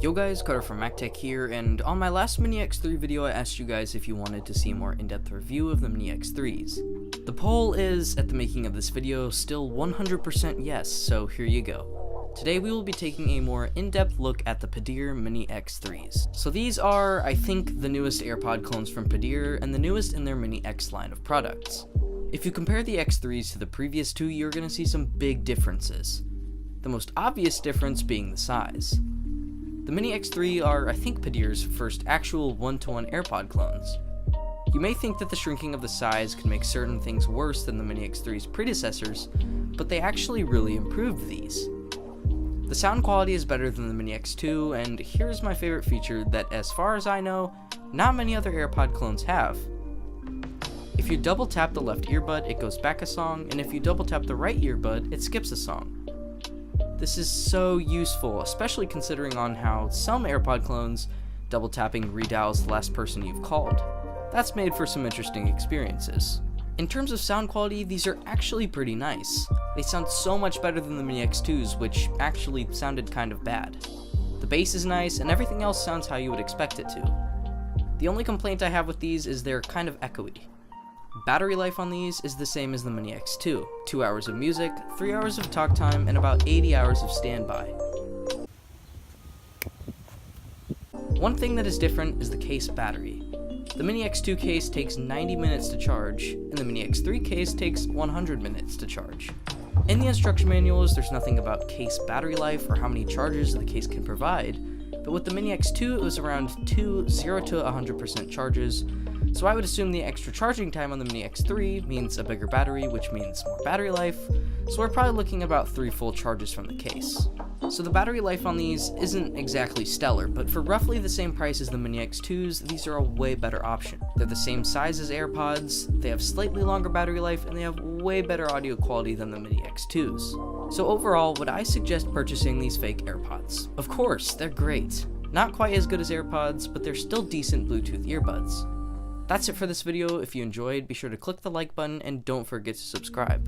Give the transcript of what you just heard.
Yo guys, Carter from MacTek here, and on my last Mini X3 video I asked you guys if you wanted to see a more in-depth review of the Mini X3s. The poll is, at the making of this video, still 100% yes, so here you go. Today we will be taking a more in-depth look at the Padear Mini X3s. So these are, I think, the newest AirPod clones from Padear, and the newest in their Mini X line of products. If you compare the X3s to the previous two, you're going to see some big differences. The most obvious difference being the size. The Mini X3 are, I think, Padear's first actual one-to-one AirPod clones. You may think that the shrinking of the size can make certain things worse than the Mini X3's predecessors, but they actually really improved these. The sound quality is better than the Mini X2, and here's my favorite feature that, as far as I know, not many other AirPod clones have. If you double tap the left earbud, it goes back a song, and if you double tap the right earbud, it skips a song. This is so useful, especially considering on how some AirPod clones, double tapping redials the last person you've called. That's made for some interesting experiences. In terms of sound quality, these are actually pretty nice. They sound so much better than the Mini X2s, which actually sounded kind of bad. The bass is nice, and everything else sounds how you would expect it to. The only complaint I have with these is they're kind of echoey. Battery life on these is the same as the Mini X2, 2 hours of music, 3 hours of talk time, and about 80 hours of standby. One thing that is different is the case battery. The Mini X2 case takes 90 minutes to charge, and the Mini X3 case takes 100 minutes to charge. In the instruction manuals, there's nothing about case battery life or how many charges the case can provide, but with the Mini X2 it was around 0 to 100% charges, so I would assume the extra charging time on the Mini X3 means a bigger battery, which means more battery life, so we're probably looking about 3 full charges from the case. So the battery life on these isn't exactly stellar, but for roughly the same price as the Mini X2s, these are a way better option. They're the same size as AirPods, they have slightly longer battery life, and they have way better audio quality than the Mini X2s. So overall, would I suggest purchasing these fake AirPods? Of course, they're great. Not quite as good as AirPods, but they're still decent Bluetooth earbuds. That's it for this video. If you enjoyed, be sure to click the like button and don't forget to subscribe.